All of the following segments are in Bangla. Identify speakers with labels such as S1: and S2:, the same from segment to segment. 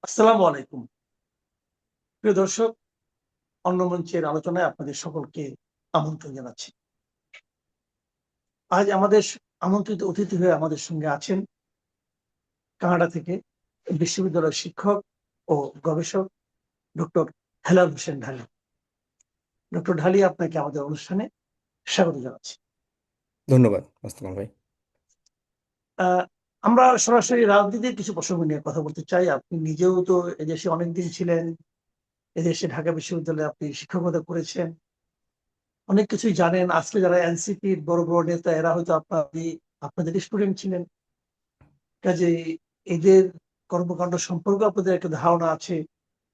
S1: আসসালামু আলাইকুম। প্রিয় দর্শক, অন্য মঞ্চের আলোচনায় আপনাদের সকলকে আমন্ত্রণ জানাচ্ছি। আজ আমাদের আমন্ত্রিত অতিথি হয়ে আমাদের সঙ্গে আছেন কানাডা থেকে বিশ্ববিদ্যালয়ের শিক্ষক ও গবেষক ডক্টর হেলাল হোসেন ঢালী। ডক্টর ঢালী, আপনাকে আমাদের অনুষ্ঠানে স্বাগত জানাচ্ছি।
S2: ধন্যবাদ মোস্তফা ভাই।
S1: আহ, আমরা সরাসরি রাজনীতির কিছু প্রসঙ্গ নিয়ে কথা বলতে চাই। আপনি নিজেও তো এদেশে অনেকদিন ছিলেন, এদেশে ঢাকা বিশ্ববিদ্যালয়ে আপনি শিক্ষকতা করেছেন, অনেক কিছুই জানেন। আজকে যারা এনসিপির বড় বড় নেতা, এরা হয়তো আপনাদের স্টুডেন্ট ছিলেন, কাজে এদের কর্মকাণ্ড সম্পর্কে আপনাদের একটা ধারণা আছে।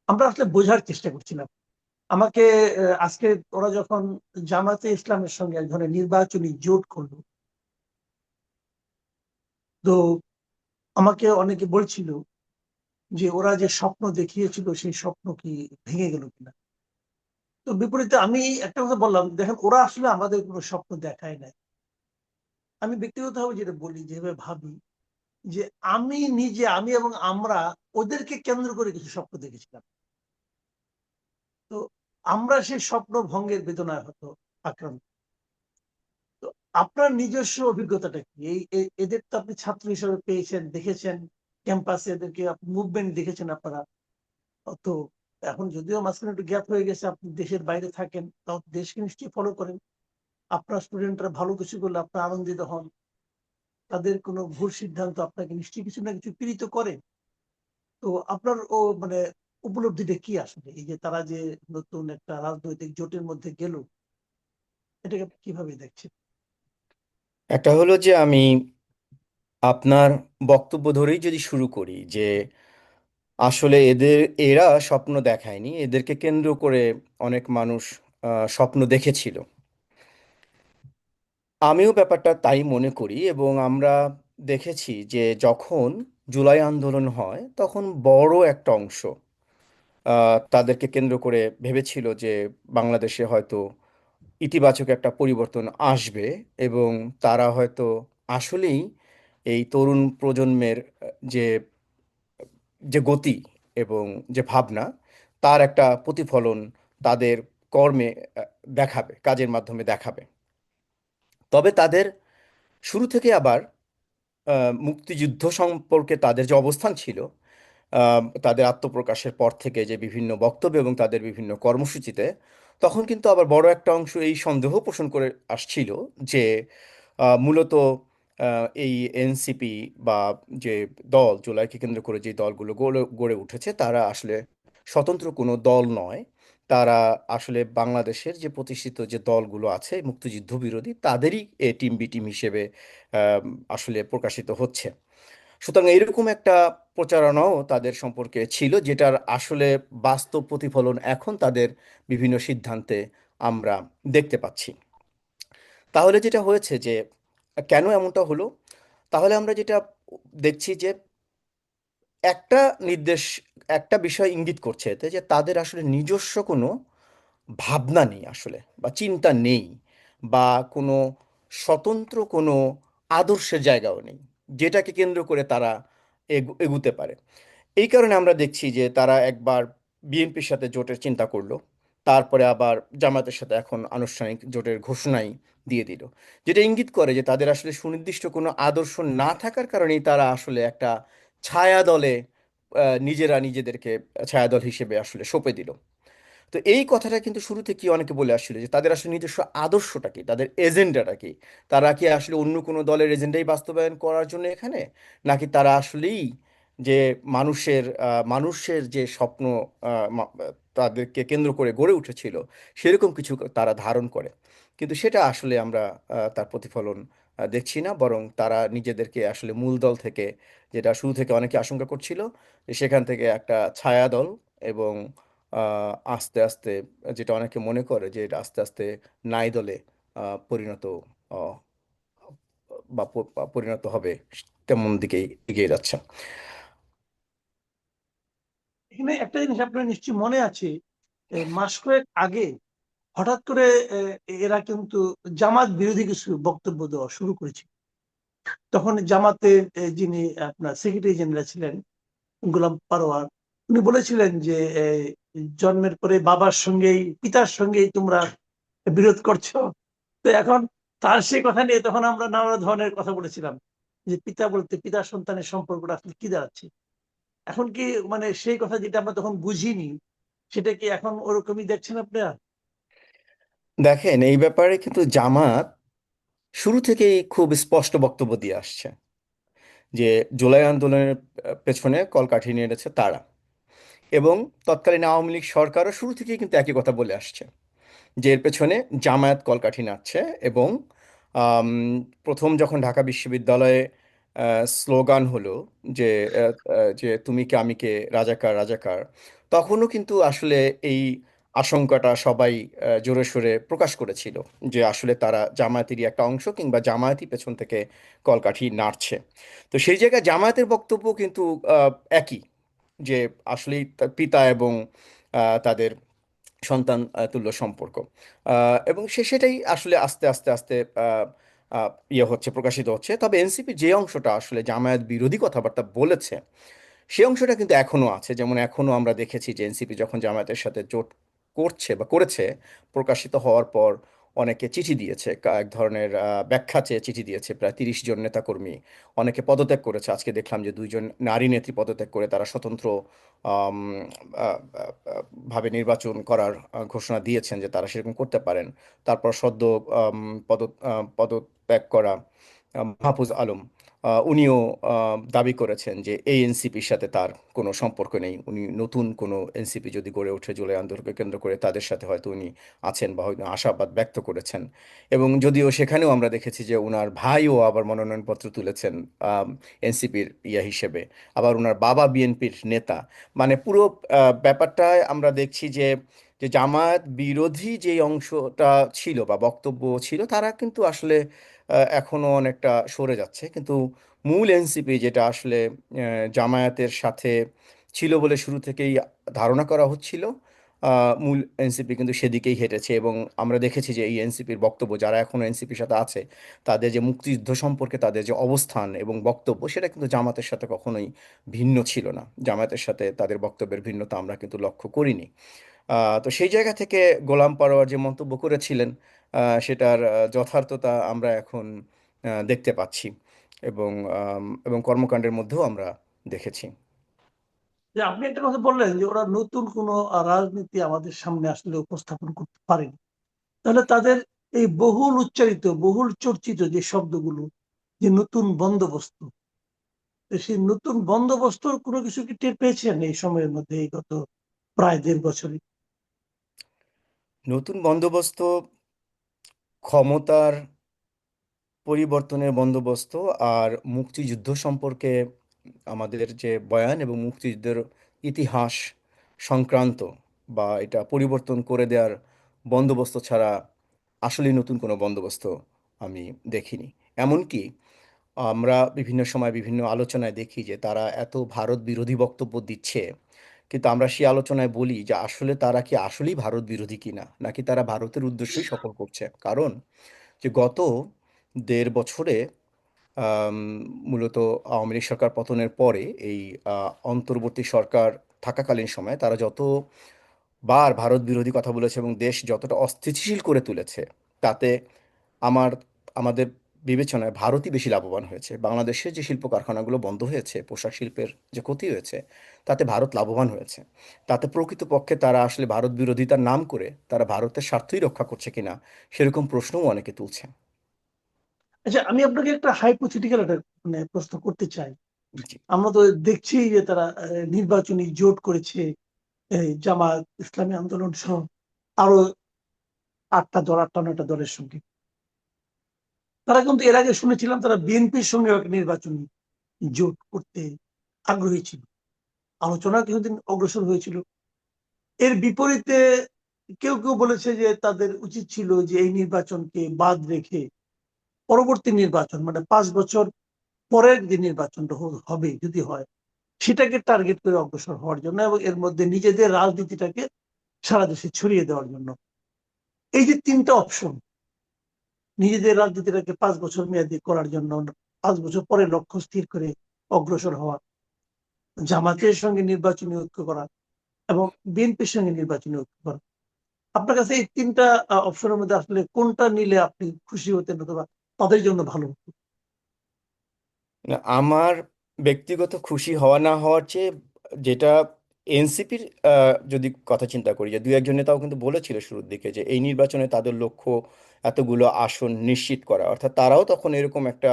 S1: আমরা আসলে বোঝার চেষ্টা করছিলাম। আমাকে আজকে ওরা যখন জামাতে ইসলামের সঙ্গে এক ধরনের নির্বাচনী জোট করলো, তো আমাকে অনেকে বলছিল যে ওরা যে স্বপ্ন দেখিয়েছিল সেই স্বপ্ন কি ভেঙে গেল কিনা। তো বিপরীতে আমি একটা কথা বললাম, দেখেন ওরা আসলে আমাদের কোনো স্বপ্ন দেখায় নাই। আমি ব্যক্তিগতভাবে যেটা বলি, যেভাবে ভাবি, যে আমি এবং আমরা ওদেরকে কেন্দ্র করে কিছু স্বপ্ন দেখেছিলাম। তো আমরা সেই স্বপ্ন ভঙ্গের বেদনায় হতো আক্রান্ত। তো আপনার নিজস্ব অভিজ্ঞতাটা কি? এদের তো আপনি ছাত্র হিসেবে পেয়েছেন, দেখেছেন ক্যাম্পাসে, এদেরকে মুভমেন্ট দেখেছেন আপনারা। তো এখন যদিও মাঝখানে একটু গ্যাপ হয়ে গেছে, আপনি দেশের বাইরে থাকেন, তাও দেশকে নিশ্চয়ই ফলো করেন। আপনার স্টুডেন্টরা ভালো কিছু করলে আপনার আনন্দিত হন, তাদের কোনো ভুল সিদ্ধান্ত আপনাকে নিশ্চয়ই কিছু না কিছু পীড়িত করে। তো আপনার মানে উপলব্ধিটা কি আসলে, এই যে তারা যে নতুন একটা রাজনৈতিক জোটের মধ্যে গেল, এটাকে আপনি কিভাবে দেখছেন?
S2: একটা হলো যে আমি আপনার বক্তব্য ধরেই যদি শুরু করি যে আসলে এরা স্বপ্ন দেখায়নি, এদেরকে কেন্দ্র করে অনেক মানুষ স্বপ্ন দেখেছিল। আমিও ব্যাপারটা তাই মনে করি এবং আমরা দেখেছি যে যখন জুলাই আন্দোলন হয় তখন বড় একটা অংশ তাদেরকে কেন্দ্র করে ভেবেছিল যে বাংলাদেশে হয়তো ইতিবাচক একটা পরিবর্তন আসবে এবং তারা হয়তো আসলেই এই তরুণ প্রজন্মের যে যে গতি এবং যে ভাবনা, তার একটা প্রতিফলন তাদের কর্মে দেখাবে, কাজের মাধ্যমে দেখাবে। তবে তাদের শুরু থেকে আবার মুক্তিযুদ্ধ সম্পর্কে তাদের যে অবস্থান ছিল, তাদের আত্মপ্রকাশের পর থেকে যে বিভিন্ন বক্তব্য এবং তাদের বিভিন্ন কর্মসূচিতে, তখন কিন্তু আবার বড় একটা অংশ এই সন্দেহ পোষণ করে আসছিল যে মূলত এই এনসিপি বা যে দল, জুলাইকে কেন্দ্র করে যে দলগুলো গড়ে গড়ে উঠেছে, তারা আসলে স্বতন্ত্র কোনো দল নয়। তারা আসলে বাংলাদেশের যে প্রতিষ্ঠিত যে দলগুলো আছে মুক্তিযুদ্ধ বিরোধী, তাদেরই এ টিম বি টিম হিসেবে আহ, আসলে প্রকাশিত হচ্ছে। সুতরাং এরকম একটা প্রচারণাও তাদের সম্পর্কে ছিল, যেটার আসলে বাস্তব প্রতিফলন এখন তাদের বিভিন্ন সিদ্ধান্তে আমরা দেখতে পাচ্ছি। তাহলে যেটা হয়েছে যে কেন এমনটা হলো, তাহলে আমরা যেটা দেখছি যে একটা নির্দেশ, একটা বিষয় ইঙ্গিত করছে এতে যে তাদের আসলে নিজস্ব কোনো ভাবনা নেই আসলে, বা চিন্তা নেই, বা কোনো স্বতন্ত্র কোনো আদর্শের জায়গাও নেই যেটাকে কেন্দ্র করে তারা এগুতে পারে। এই কারণে আমরা দেখছি যে তারা একবার বিএনপির সাথে জোটের চিন্তা করলো, তারপরে আবার জামাতের সাথে এখন আনুষ্ঠানিক জোটের ঘোষণাই দিয়ে দিল, যেটা ইঙ্গিত করে যে তাদের আসলে সুনির্দিষ্ট কোনো আদর্শ না থাকার কারণেই তারা আসলে একটা ছায়া দলে নিজেরা নিজেদেরকে ছায়াদল হিসেবে আসলে সঁপে দিল। তো এই কথাটা কিন্তু শুরু থেকে অনেকে বলে আসছিল যে তাদের আসলে নিজস্ব আদর্শটা কি, তাদের এজেন্ডাটা কি। তারা কি আসলে অন্য কোনো দলের এজেন্ডাই বাস্তবায়ন করার জন্য এখানে, নাকি তারা আসলেই যে মানুষের যে স্বপ্ন তাদেরকে কেন্দ্র করে গড়ে উঠেছিল সেরকম কিছু তারা ধারণ করে। কিন্তু সেটা আসলে আমরা তার প্রতিফলন দেখছি না, বরং তারা নিজেদেরকে আসলে মূল দল থেকে, যেটা শুরু থেকে অনেকে আশঙ্কা করছিল, যে সেখান থেকে একটা ছায়া দল, এবং আস্তে আস্তে, যেটা অনেকে মনে করে যে এটা আস্তে আস্তে নাই দলে পরিণত আহ, বা পরিণত হবে, তেমন দিকেই এগিয়ে যাচ্ছে।
S1: এখানে একটা জিনিস আপনার নিশ্চয়ই মনে আছে, মাস কয়েক আগে হঠাৎ করে এরা কিন্তু জামাত বিরোধী কিছু বক্তব্য দেওয়া শুরু করেছে। তখন জামাতের যিনি আপনার সেক্রেটারি জেনারেল ছিলেন, গোলাম পারোয়ার, উনি বলেছিলেন যে জন্মের পরে বাবার সঙ্গেই পিতার সঙ্গেই তোমরা বিরোধ করছো। তো এখন তার সেই কথা নিয়ে তখন আমরা নানা ধরনের কথা বলেছিলাম যে পিতা বলতে পিতা সন্তানের সম্পর্কটা আসলে কি দাঁড়াচ্ছে। এখন কি মানে সেই কথা যেটা আমরা তখন বুঝিনি সেটা কি এখন ওরকমই দেখছেন আপনারা?
S2: দেখেন, এই ব্যাপারে কিন্তু জামাত শুরু থেকেই খুব স্পষ্ট বক্তব্য দিয়ে আসছে যে জুলাই আন্দোলনের পেছনে কলকাঠি নেড়েছে তারা, এবং তৎকালীন আওয়ামী লীগ সরকারও শুরু থেকেই কিন্তু একই কথা বলে আসছে যে এর পেছনে জামায়াত কলকাঠি নাড়ছে। এবং আম, প্রথম যখন ঢাকা বিশ্ববিদ্যালয়ে স্লোগান হলো যে যে তুমি কে আমি কে, রাজাকার রাজাকার, তখনও কিন্তু আসলে এই আশঙ্কাটা সবাই জোরে সোরে প্রকাশ করেছিল যে আসলে তারা জামায়াতেরই একটা অংশ, কিংবা জামায়াতই পেছন থেকে কলকাঠি নাড়ছে। তো সেই জায়গায় জামায়াতের বক্তব্য কিন্তু আহ, একই, যে আসলেই তার পিতা এবং তাদের সন্তান তুল্য সম্পর্ক। এবং সেটাই আসলে আস্তে আস্তে আস্তে ইয়ে হচ্ছে, প্রকাশিত হচ্ছে। তবে এনসিপি যে অংশটা আসলে জামায়াত বিরোধী কথাবার্তা বলেছে, সেই অংশটা কিন্তু এখনো আছে। যেমন এখনো আমরা দেখেছি যে এনসিপি যখন জামায়াতের সাথে জোট করছে বা করেছে, প্রকাশিত হওয়ার পর অনেকে চিঠি দিয়েছে, এক ধরনের ব্যাখ্যা চেয়ে চিঠি দিয়েছে, প্রায় 30 জন নেতাকর্মী। অনেকে পদত্যাগ করেছে, আজকে দেখলাম যে 2 জন নারী নেত্রী পদত্যাগ করে তারা স্বতন্ত্র আম, আহ, আহ, ভাবে নির্বাচন করার ঘোষণা দিয়েছেন যে তারা সেরকম করতে পারেন। তারপর সদ্য পদত্যাগ করা মাহফুজ আলম, উনিও দাবি করেছেন যে এই এনসিপির সাথে তার কোনো সম্পর্ক নেই। উনি নতুন কোনো এনসিপি যদি গড়ে ওঠে জুলাই আন্দোলনকে কেন্দ্র করে, তাদের সাথে হয়তো উনি আছেন বা হয়তো আশাবাদ ব্যক্ত করেছেন। এবং যদিও সেখানেও আমরা দেখেছি যে ওনার ভাইও আবার মনোনয়নপত্র তুলেছেন এনসিপির হিসেবে, আবার ওনার বাবা বিএনপির নেতা। মানে পুরো ব্যাপারটায় আমরা দেখছি যে যে জামায়াত বিরোধী যে অংশটা ছিল বা বক্তব্য ছিল, তারা কিন্তু আসলে এখনো অনেকটা সরে যাচ্ছে। কিন্তু মূল এনসিপি যেটা আসলে জামায়াতের সাথে ছিল বলে শুরু থেকেই ধারণা করা হচ্ছিল, মূল এনসিপি কিন্তু সেদিকেই হেঁটেছে। এবং আমরা দেখেছি যে এই এনসিপির বক্তব্য, যারা এখনো এনসিপির সাথে আছে, তাদের যে মুক্তিযুদ্ধ সম্পর্কে তাদের যে অবস্থান এবং বক্তব্য, সেটা কিন্তু জামাতের সাথে কখনোই ভিন্ন ছিল না। জামায়াতের সাথে তাদের বক্তব্যের ভিন্নতা আমরা কিন্তু লক্ষ্য করিনি। তো সেই জায়গা থেকে গোলাম পরোয়ার যে মন্তব্য করেছিলেন, সেটার যথার্থতা আমরা এখন দেখতে পাচ্ছি, এবং এবং কর্মকাণ্ডের মধ্যেও আমরা দেখেছি।
S1: যে আপনি একটা কথা বললেন যে ওরা নতুন কোনো রাজনীতি আমাদের সামনে আসলে উপস্থাপন করতে পারেনি, তাহলে তাদের এই বহুল উচ্চারিত বহুল চর্চিত যে শব্দগুলো, যে নতুন বন্দোবস্ত, তো সেই নতুন বন্দোবস্তর কোনো কিছু কি টের পেয়েছেন এই সময়ের মধ্যে, এই গত প্রায় 1.5 বছরে?
S2: নতুন বন্দোবস্ত ক্ষমতার পরিবর্তনের বন্দোবস্ত, আর মুক্তিযুদ্ধ সম্পর্কে আমাদের যে বয়ান এবং মুক্তিযুদ্ধের ইতিহাস সংক্রান্ত বা এটা পরিবর্তন করে দেওয়ার বন্দোবস্ত ছাড়া আসলে নতুন কোনো বন্দোবস্ত আমি দেখিনি। এমনকি আমরা বিভিন্ন সময় বিভিন্ন আলোচনায় দেখি যে তারা এত ভারত বিরোধী বক্তব্য দিচ্ছে, কিন্তু আমরা সেই আলোচনায় বলি যে আসলে তারা কি আসলেই ভারত বিরোধী কিনা, নাকি তারা ভারতের উদ্দেশ্যই সফল করছে। কারণ যে গত 1.5 বছরে আম, মূলত আওয়ামী লীগ সরকার পতনের পরে এই অন্তর্বর্তী সরকার থাকাকালীন সময়ে তারা যতবার ভারত বিরোধী কথা বলেছে এবং দেশ যতটা অস্থিতিশীল করে তুলেছে, তাতে আমার আমাদের বিবেচনায় ভারতই বেশি লাভবান হয়েছে। বাংলাদেশের যে শিল্প কারখানাগুলো বন্ধ হয়েছে, পোশাক শিল্পের যে ক্ষতি হয়েছে, তাতে ভারত লাভবান হয়েছে। তাতে প্রকৃতপক্ষে তারা আসলে ভারত বিরোধিতার নাম করে তারা ভারতের স্বার্থই রক্ষা করছে কিনা, সেরকম প্রশ্নও অনেকে তুলছে।
S1: আচ্ছা, আমি আপনাকে একটা হাইপোথেটিক্যাল একটা মানে প্রশ্ন করতে চাই।
S2: জি।
S1: আমরা তো দেখছি যে তারা নির্বাচনী জোট করেছে, এই জামাত ইসলামী আন্দোলন সহ আরো 8টা 9টা দলের সঙ্গে। তারা কিন্তু এর আগে শুনেছিলাম তারা বিএনপির সঙ্গে একটা নির্বাচনী জোট করতে আগ্রহী ছিল, আলোচনা কিছুদিন অগ্রসর হয়েছিল। এর বিপরীতে কেউ কেউ বলেছে যে তাদের উচিত ছিল যে এই নির্বাচনকে বাদ রেখে পরবর্তী নির্বাচন মানে 5 বছর পরের যে নির্বাচনটা হবে যদি হয়, সেটাকে টার্গেট করে অগ্রসর হওয়ার জন্য এবং এর মধ্যে নিজেদের রাজনীতিটাকে সারা দেশে ছড়িয়ে দেওয়ার জন্য। এই যে 3টা অপশন, নিজেদের রাজনীতিটাকে 5 বছর মেয়াদী করার জন্য, 5 বছর পরে লক্ষ্য স্থির করে অগ্রসর হওয়া, জামাতের সঙ্গে নির্বাচনী ঐক্য করা এবং বিএনপির সঙ্গে নির্বাচনী ঐক্য করা। আপনার কাছে এই তিনটা অপশনের মধ্যে আসলে কোনটা নিলে আপনি খুশি হতেন অথবা তাদের জন্য ভালো হতো?
S2: না, আমার ব্যক্তিগত খুশি হওয়া না হওয়ার চেয়ে যেটা এনসিপির যদি কথা চিন্তা করি, যে দুই একজন নেতাও কিন্তু বলেছিল শুরুর দিকে যে এই নির্বাচনে তাদের লক্ষ্য এতগুলো আসন নিশ্চিত করা, অর্থাৎ তারাও তখন এরকম একটা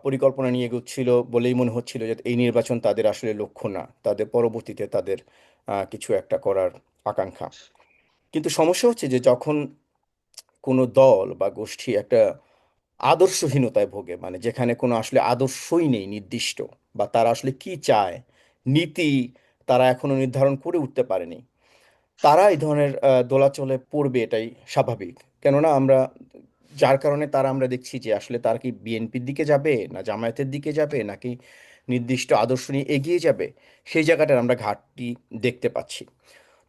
S2: পরিকল্পনা নিয়ে এগোচ্ছিল বলেই মনে হচ্ছিল যে এই নির্বাচন তাদের আসলে লক্ষ্য না, তাদের পরবর্তীতে তাদের কিছু একটা করার আকাঙ্ক্ষা। কিন্তু সমস্যা হচ্ছে যে যখন কোনো দল বা গোষ্ঠী একটা আদর্শহীনতায় ভোগে, মানে যেখানে কোনো আসলে আদর্শই নেই নির্দিষ্ট, বা তারা আসলে কি চায়, নীতি তারা এখনো নির্ধারণ করে উঠতে পারেনি, তারা এই ধরনের দোলাচলে পড়বে, এটাই স্বাভাবিক। কেননা আমরা যার কারণে তারা আমরা দেখছি যে আসলে তারা কি বিএনপির দিকে যাবে, না জামায়াতের দিকে যাবে, নাকি নির্দিষ্ট আদর্শ নিয়ে এগিয়ে যাবে, সেই জায়গাটার আমরা ঘাটতি দেখতে পাচ্ছি।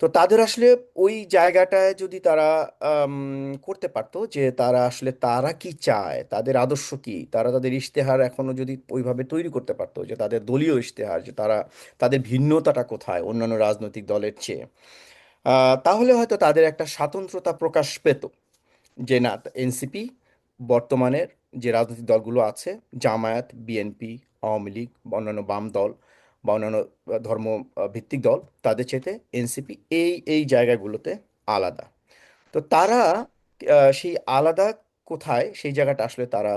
S2: তো তাদের আসলে ওই জায়গাটায় যদি তারা করতে পারতো যে তারা আসলে তারা কি চায়, তাদের আদর্শ কি, তারা তাদের ইশতেহার এখনো যদি ওইভাবে তৈরি করতে পারতো, যে তাদের দলীয় ইশতেহার, যে তারা তাদের ভিন্নতাটা কোথায় অন্যান্য রাজনৈতিক দলের চেয়ে, তাহলে হয়তো তাদের একটা স্বাতন্ত্রতা প্রকাশ পেত। যে না, এনসিপি বর্তমানের যে রাজনৈতিক দলগুলো আছে, জামায়াত, বিএনপি, আওয়ামী লীগ বা অন্যান্য বাম দল বা অন্যান্য ধর্ম ভিত্তিক দল, তাদের চেয়ে এনসিপি এই এই জায়গাগুলোতে আলাদা। তো তারা সেই আলাদা কোথায়, সেই জায়গাটা আসলে তারা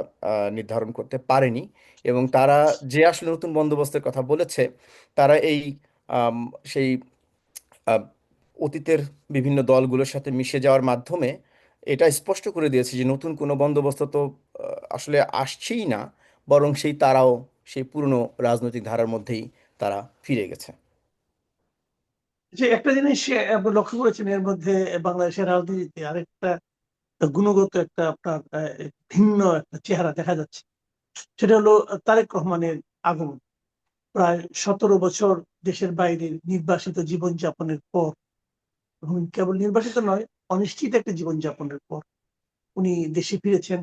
S2: নির্ধারণ করতে পারেনি। এবং তারা যে আসলে নতুন বন্দোবস্তের কথা বলেছে, তারা এই আম, সেই আহ, অতীতের বিভিন্ন দলগুলোর সাথে মিশে যাওয়ার মাধ্যমে এটা স্পষ্ট করে দিয়েছে যে নতুন কোনো বন্দোবস্ত তো আসলে আসছেই না, বরং সেই তারাও সেই পুরনো রাজনৈতিক ধারার মধ্যেই তারা ফিরে গেছে।
S1: যে একটা জিনিস আপনি লক্ষ্য করেছেন এর মধ্যে, বাংলাদেশের রাজনীতিতে আরেকটা গুণগত একটা আপনার ভিন্ন একটা চেহারা দেখা যাচ্ছে। সেটা হলো তারেক রহমানের আগমন। প্রায় 17 বছর দেশের বাইরে নির্বাসিত জীবনযাপনের পর, এবং কেবল নির্বাসিত নয়, অনিশ্চিত একটা জীবনযাপনের পর উনি দেশে ফিরেছেন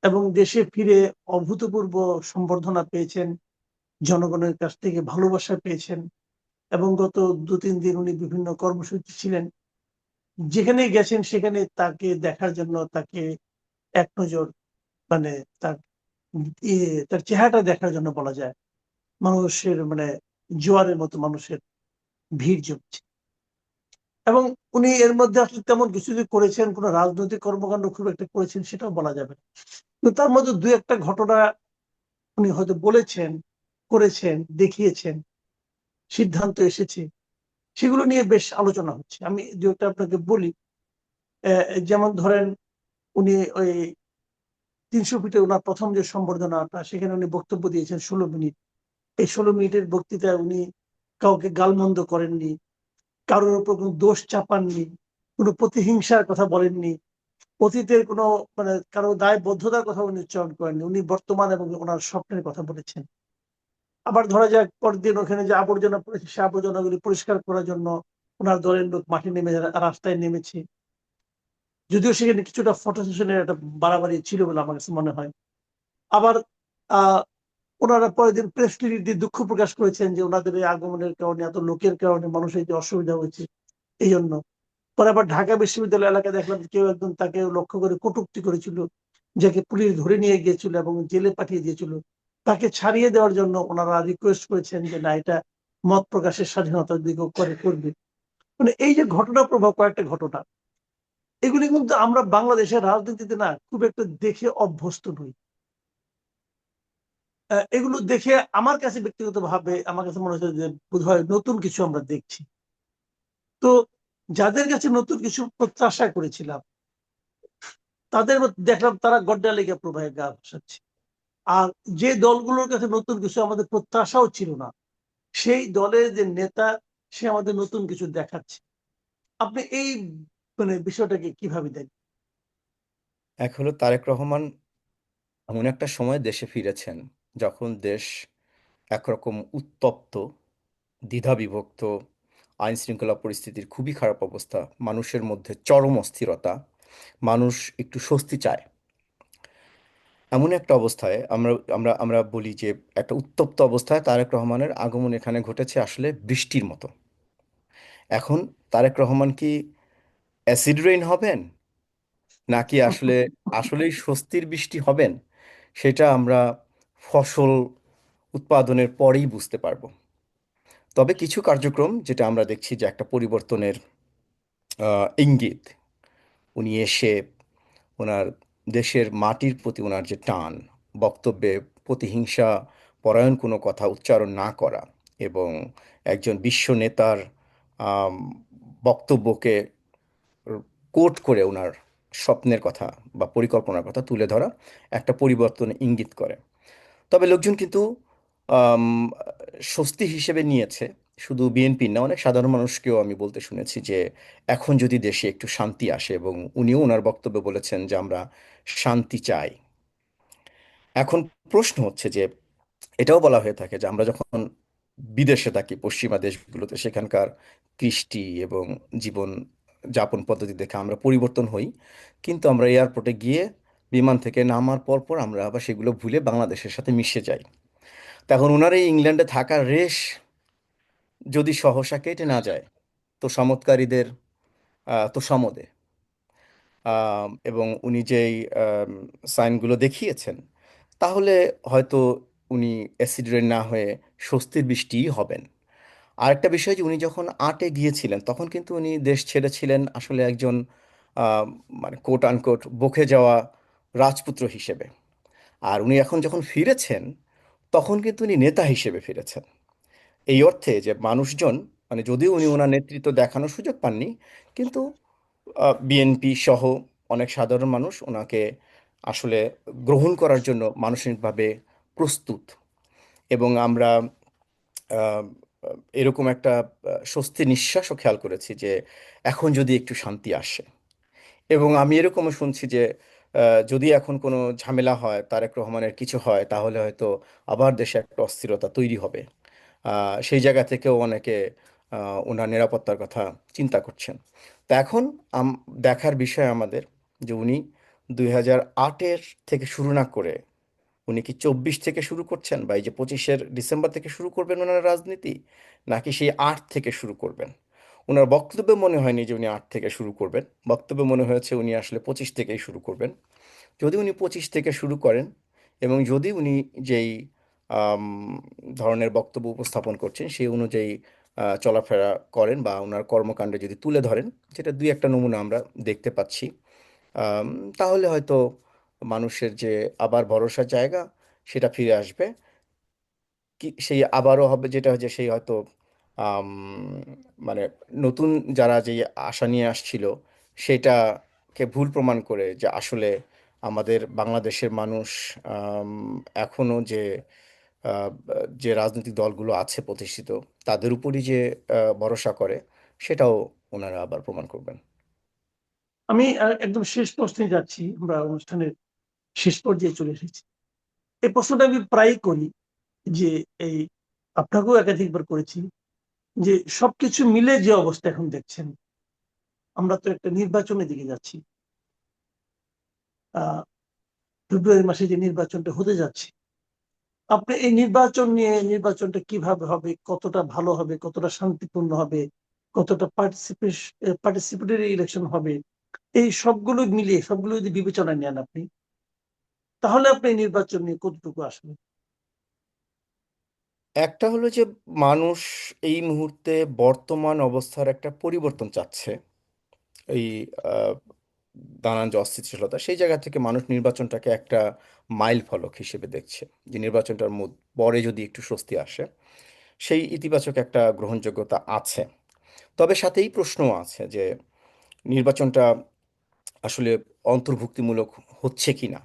S1: এবং দেশে ফিরে অভূতপূর্ব সম্বর্ধনা পেয়েছেন, জনগণের কাছ থেকে ভালোবাসা পেয়েছেন। এবং গত 2-3 দিন উনি বিভিন্ন কর্মসূচি ছিলেন, যেখানেই গেছেন সেখানে তাকে দেখার জন্য, তাকে এক নজর মানে তার তার চেহারাটা দেখার জন্য বলা যায় মানুষের জোয়ারের মতো মানুষের ভিড় জমছে। এবং উনি এর মধ্যে আসলে তেমন কিছু যে করেছেন, কোন রাজনৈতিক কর্মকাণ্ড খুব একটা করেছেন সেটাও বলা যাবে না। কিন্তু তার মধ্যে দুই একটা ঘটনা উনি হয়তো বলেছেন, করেছেন, দেখিয়েছেন, সিদ্ধান্ত এসেছে, সেগুলো নিয়ে বেশ আলোচনা হচ্ছে। আমি দু একটা আপনাকে বলি। যেমন ধরেন, উনি ওই 300 ফিটে ওনার প্রথম যে সম্বর্ধনাটা, সেখানে উনি বক্তব্য দিয়েছেন 16 মিনিট। এই 16 মিনিটের বক্তৃতায় উনি কাউকে গালমন্দ করেননি, কারোর উপর কোনো দোষ চাপাননি, কোনো প্রতিহিংসার কথা বলেননি, অতীতের কোনো কারো দায়বদ্ধতার কথা উনি উচ্চারণ করেননি। উনি বর্তমান এবং ওনার স্বপ্নের কথা বলেছেন। আবার ধরা যাক, পরদিন ওখানে যে আবর্জনা পড়েছে, সে আবর্জনাগুলি পরিষ্কার করার জন্য ওনার দলের লোক মাঠে নেমে রাস্তায় নেমেছে। যদিও সেখানে কিছুটা ফটো সেশনের একটা বাড়াবাড়ি ছিল বলে আমার কাছে মনে হয়। আবার আহ ওনারা পরের দিন প্রেস রিলিজ দিয়ে দুঃখ প্রকাশ করেছেন যে ওনাদের এই আগমনের কারণে, এত লোকের কারণে মানুষের যে অসুবিধা হয়েছে এই জন্য। পরে আবার ঢাকা বিশ্ববিদ্যালয় এলাকায় দেখলাম কেউ একজন তাকে লক্ষ্য করে কটূক্তি করেছিল, যাকে পুলিশ ধরে নিয়ে গিয়েছিল এবং জেলে পাঠিয়ে দিয়েছিল। তাকে ছাড়িয়ে দেওয়ার জন্য ওনারা রিকোয়েস্ট করেছেন যে না, এটা মত প্রকাশের স্বাধীনতার দিকেও করবে। এই যে ঘটনা প্রবাহ, কয়েকটা ঘটনা, এগুলি কিন্তু আমরা বাংলাদেশের রাজনীতিতে না খুব একটা দেখে অভ্যস্ত নই। এগুলো দেখে আমার কাছে ব্যক্তিগত ভাবে আমার কাছে মনে হচ্ছে যে বোধহয় নতুন কিছু আমরা দেখছি। তো যাদের কাছে নতুন কিছু প্রত্যাশা করেছিলাম, তাদের মধ্যে দেখলাম তারা গড্ডা লেগে প্রবাহে গা ভাসাচ্ছে। আর যে দলগুলোর কাছে নতুন কিছু আমাদের প্রত্যাশাও ছিল না, সেই দলের যে নেতা, সে আমাদের নতুন কিছু দেখাচ্ছে। আপনি এই বিষয়টাকে কিভাবে দেখেন?
S2: এক হলো তারেক রহমান এমন একটা সময় দেশে ফিরেছেন যখন দেশ একরকম উত্তপ্ত, দ্বিধাবিভক্ত, আইন শৃঙ্খলা পরিস্থিতির খুবই খারাপ অবস্থা, মানুষের মধ্যে চরম অস্থিরতা, মানুষ একটু স্বস্তি চায়। এমন একটা অবস্থায় আমরা আমরা আমরা বলি যে একটা উত্তপ্ত অবস্থায় তারেক রহমানের আগমন এখানে ঘটেছে আসলে বৃষ্টির মতো। এখন তারেক রহমান কি অ্যাসিড রেইন হবেন, নাকি আসলে আসলেই স্বস্তির বৃষ্টি হবেন, সেটা আমরা ফসল উৎপাদনের পরেই বুঝতে পারবো। তবে কিছু কার্যক্রম যেটা আমরা দেখছি যে একটা পরিবর্তনের ইঙ্গিত, উনি এসে ওনার দেশের মাটির প্রতি ওনার যে টান, বক্তব্যে প্রতিহিংসা পরায়ণ কোনো কথা উচ্চারণ না করা, এবং একজন বিশ্ব নেতার আম, বক্তব্যকে কোট করে ওনার স্বপ্নের কথা বা পরিকল্পনার কথা তুলে ধরা একটা পরিবর্তন ইঙ্গিত করে। তবে লোকজন কিন্তু আম, স্বস্তি হিসেবে নিয়েছে, শুধু বিএনপি না, অনেক সাধারণ মানুষকেও আমি বলতে শুনেছি যে এখন যদি দেশে একটু শান্তি আসে, এবং উনিও ওনার বক্তব্যে বলেছেন যে আমরা শান্তি চাই। এখন প্রশ্ন হচ্ছে যে এটাও বলা হয়ে থাকে যে আমরা যখন বিদেশে থাকি পশ্চিমা দেশগুলোতে, সেখানকার কৃষ্টি এবং জীবন যাপন পদ্ধতি দেখে আমরা পরিবর্তন হই, কিন্তু আমরা এয়ারপোর্টে গিয়ে বিমান থেকে নামার পর পর আমরা আবার সেগুলো ভুলে বাংলাদেশের সাথে মিশে যাই। তখন ওনার এই ইংল্যান্ডে থাকার রেশ যদি সহসা কেটে না যায় তো চমৎকারীদের তো সমদে, এবং উনি যেই সাইনগুলো দেখিয়েছেন, তাহলে হয়তো উনি অ্যাসিড রেন না হয়ে স্বস্তির বৃষ্টিই হবেন। আরেকটা বিষয় যে উনি যখন আটে গিয়েছিলেন তখন কিন্তু উনি দেশ ছেড়েছিলেন আসলে একজন আহ, মানে কোট আনকোট বকে যাওয়া রাজপুত্র হিসেবে। আর উনি এখন যখন ফিরেছেন তখন কিন্তু উনি নেতা হিসেবে ফিরেছেন। এই অর্থে যে মানুষজন, মানে যদিও উনি ওনার নেতৃত্ব দেখানোর সুযোগ পাননি, কিন্তু বিএনপি সহ অনেক সাধারণ মানুষ ওনাকে আসলে গ্রহণ করার জন্য মানসিকভাবে প্রস্তুত। এবং আমরা আহ, এরকম একটা স্বস্তি নিঃশ্বাসও খেয়াল করেছি যে এখন যদি একটু শান্তি আসে। এবং আমি এরকমও শুনছি যে যদি এখন কোনো ঝামেলা হয়, তারেক রহমানের কিছু হয়, তাহলে হয়তো আবার দেশে একটা অস্থিরতা তৈরি হবে। সেই জায়গা থেকেও অনেকে ওনার নিরাপত্তার কথা চিন্তা করছেন। তা এখন দেখার বিষয় আমাদের যে উনি 2008-এর থেকে শুরু না করে উনি কি 24 থেকে শুরু করছেন, বা এই যে 25-এর ডিসেম্বর থেকে শুরু করবেন ওনার রাজনীতি, নাকি সেই 8 থেকে শুরু করবেন। ওনার বক্তব্যে মনে হয়নি যে উনি 8 থেকে শুরু করবেন, বক্তব্যে মনে হয়েছে উনি আসলে 25 থেকেই শুরু করবেন। যদি উনি 25 থেকে শুরু করেন, এবং যদি উনি যেই আম, ধরনের বক্তব্য উপস্থাপন করছেন সেই অনুযায়ী চলাফেরা করেন, বা ওনার কর্মকাণ্ডে যদি তুলে ধরেন, যেটা দুই একটা নমুনা আমরা দেখতে পাচ্ছি, আম, তাহলে হয়তো মানুষের যে আবার ভরসার জায়গা সেটা ফিরে আসবে। কি সেই আবারও হবে যেটা হচ্ছে সেই হয়তো আম, মানে নতুন যারা যে আশা নিয়ে আসছিল সেটাকে ভুল প্রমাণ করে যে আসলে আমাদের বাংলাদেশের মানুষ আম, এখনো আহ, যে রাজনৈতিক দলগুলো আছে প্রতিষ্ঠিত, তাদের উপরই যে ভরসা করে, সেটাও ওনারা আবার প্রমাণ করবেন।
S1: আমি একদম শেষ প্রশ্নে যাচ্ছি, আমরা অনুষ্ঠানের শেষ পর্যায়ে চলে এসেছি। এই প্রশ্নটা আমি প্রায়ই করি, যে এই আপনাকেও একাধিকবার করেছি, যে সবকিছু মিলে যে অবস্থা এখন দেখছেন, আমরা তো একটা নির্বাচনের দিকে যাচ্ছি। আহ ফেব্রুয়ারি মাসে যে নির্বাচনটা হতে যাচ্ছে, আপনি এই নির্বাচন নিয়ে, নির্বাচনটা কিভাবে হবে, কতটা ভালো হবে, কতটা শান্তিপূর্ণ হবে, কতটা পার্টিসিপেটরি ইলেকশন হবে, এই সবগুলো মিলিয়ে সবগুলো যদি বিবেচনায় নেন আপনি, তাহলে আপনি এই নির্বাচন নিয়ে কতটুকু আসবেন?
S2: একটা হলো যে মানুষ এই মুহূর্তে বর্তমান অবস্থার একটা পরিবর্তন চাচ্ছে। এই আহ, নানান যে অস্থিতিশীলতা, সেই জায়গা থেকে মানুষ নির্বাচনটাকে একটা মাইল ফলক হিসেবে দেখছে, যে নির্বাচনটার পরে যদি একটু স্বস্তি আসে, সেই ইতিবাচক একটা গ্রহণযোগ্যতা আছে। তবে সাথেই প্রশ্নও আছে যে নির্বাচনটা আসলে অন্তর্ভুক্তিমূলক হচ্ছে কিনা।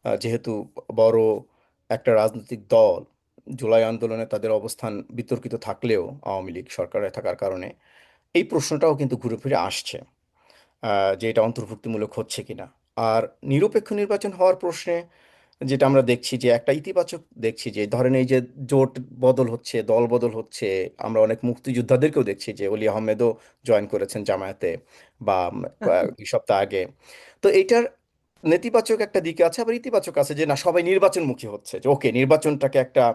S2: যেহেতু বড় একটা রাজনৈতিক দল, জুলাই আন্দোলনে তাদের অবস্থান বিতর্কিত থাকলেও আওয়ামী লীগ সরকারে থাকার কারণে এই প্রশ্নটাও কিন্তু ঘুরে ফিরে আসছে, যে এটা অন্তর্ভুক্তিমূলক হচ্ছে কিনা। আর নিরপেক্ষ নির্বাচন হওয়ার প্রশ্নে যেটা আমরা দেখছি যে একটা ইতিবাচক দেখছি, যে ধরেন এই যে জোট বদল হচ্ছে, দল বদল হচ্ছে, আমরা অনেক মুক্তিযোদ্ধাদেরকেও দেখছি যে অলি আহমেদও জয়েন করেছেন জামায়াতে, বা 2 সপ্তাহ আগে। তো এইটার নেতিবাচক একটা দিকে আছে, আবার ইতিবাচক আছে, যে না সবাই নির্বাচনমুখী হচ্ছে, যে ওকে নির্বাচনটাকে একটা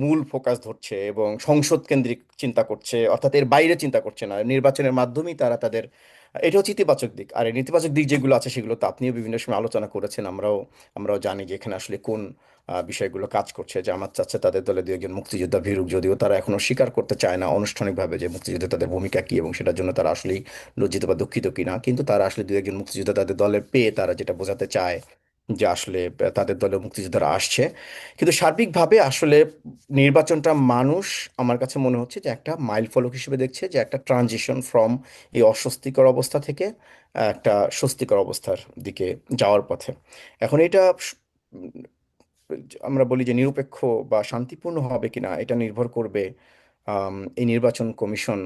S2: মূল ফোকাস ধরছে এবং সংসদ কেন্দ্রিক চিন্তা করছে, অর্থাৎ এর বাইরে চিন্তা করছে না, নির্বাচনের মাধ্যমেই তারা তাদের, এটা হচ্ছে ইতিবাচক দিক। আর এই নেতিবাচক দিক যেগুলো আছে সেগুলো তো আপনিও বিভিন্ন সময় আলোচনা করেছেন, আমরাও জানি যে এখানে আসলে কোন বিষয়গুলো কাজ করছে। যে আমার চাচ্ছে তাদের দলে দু একজন মুক্তিযোদ্ধা ভিড়ুক, যদিও তারা এখনো স্বীকার করতে চায় না আনুষ্ঠানিকভাবে যে মুক্তিযুদ্ধে তাদের ভূমিকা কি এবং সেটার জন্য তারা আসলেই লজ্জিত বা দুঃখিত কিনা, কিন্তু তারা আসলে দু একজন মুক্তিযোদ্ধা তাদের দলে পেয়ে তারা যেটা বোঝাতে চায় যে আসলে তাদের দলে মুক্তিযোদ্ধারা আসছে। কিন্তু সার্বিকভাবে আসলে নির্বাচনটা মানুষ, আমার কাছে মনে হচ্ছে যে একটা মাইল ফলক হিসেবে দেখছে, যে একটা ট্রানজিশন ফ্রম এই অস্বস্তিকর অবস্থা থেকে একটা স্বস্তিকর অবস্থার দিকে যাওয়ার পথে। এখন এটা আমরা বলি যে নিরপেক্ষ বা শান্তিপূর্ণ হবে কিনা, এটা নির্ভর করবে এই নির্বাচন কমিশন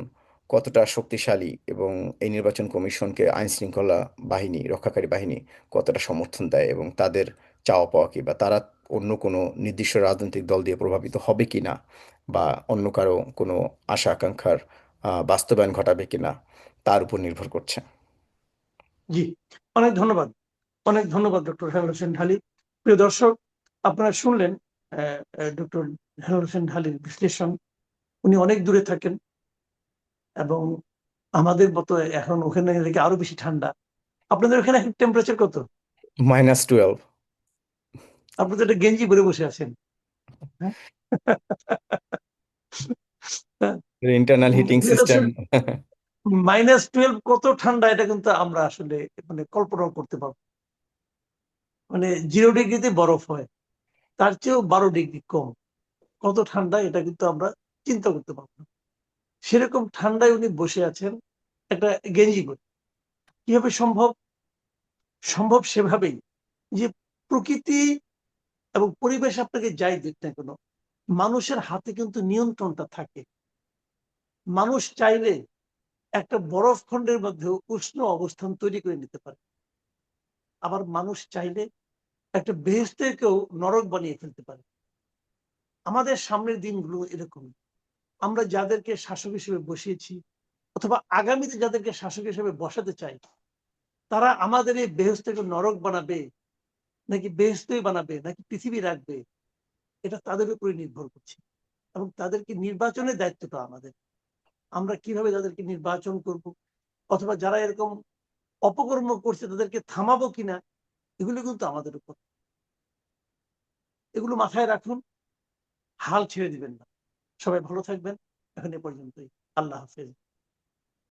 S2: কতটা শক্তিশালী, এবং এই নির্বাচন কমিশনকে আইন শৃঙ্খলা বাহিনী, রক্ষাকারী বাহিনী কতটা সমর্থন দেয়, এবং তাদের চাওয়া পাওয়া কি, বা তারা অন্য কোনো নির্দিষ্ট রাজনৈতিক দল দিয়ে প্রভাবিত হবে কিনা, বা অন্য কারো কোনো আশা আকাঙ্ক্ষার বাস্তবায়ন ঘটাবে কিনা, তার উপর নির্ভর করছে।
S1: জি, অনেক ধন্যবাদ, অনেক ধন্যবাদ ডক্টর হেলাল হোসেন ঢালী। প্রিয় দর্শক, আপনারা শুনলেন ডক্টর হেলাল হোসেন ঢালীর বিশ্লেষণ। উনি অনেক দূরে থাকেন এবং আমাদের মতো এখন ওখানে থেকে আরো বেশি ঠান্ডা। আপনাদের ওখানে এখন টেম্পারেচার কত?
S2: -12।
S1: আপনি তো একটা গেঞ্জি পরে বসে আছেন। হ্যাঁ?
S2: Internal heating system.
S1: -12 কত ঠান্ডা, এটা কিন্তু আমরা আসলে মানে কল্পনা করতে পারবো। মানে 0 ডিগ্রিতে বরফ হয়, তার চেয়েও 12 ডিগ্রি কম। কত ঠান্ডা এটা কিন্তু আমরা চিন্তা করতে পারবো না। সেরকম ঠান্ডায় উনি বসে আছেন একটা গেঞ্জি পরে। কিভাবে সম্ভব? সম্ভব সেভাবেই যে প্রকৃতি এবং পরিবেশ আপনাকে যাই দিক না কেন, মানুষের হাতে কিন্তু নিয়ন্ত্রণটা থাকে। মানুষ চাইলে একটা বরফ খণ্ডের মধ্যেও উষ্ণ অবস্থান তৈরি করে নিতে পারে। আবার মানুষ চাইলে একটা বেহেশতকেও নরক বানিয়ে ফেলতে পারে। আমাদের সামনের দিনগুলো এরকম। আমরা যাদেরকে শাসক হিসেবে বসিয়েছি অথবা আগামীতে যাদেরকে শাসক হিসেবে বসাতে চাই, তারা আমাদের এই বেহেশতকে নরক বানাবে, নাকি বেহেশতই বানাবে, নাকি পৃথিবী রাখবে, এটা তাদের উপরে নির্ভর করছে। এবং তাদেরকে নির্বাচনের দায়িত্বটা আমাদের। আমরা কিভাবে তাদেরকে নির্বাচন করব, অথবা যারা এরকম অপকর্ম করছে তাদেরকে থামাবো কিনা, এগুলো কিন্তু আমাদের উপর। এগুলো মাথায় রাখুন, হাল ছেড়ে দিবেন না। সবাই ভালো থাকবেন। এখন এ পর্যন্তই। আল্লাহ হাফেজ।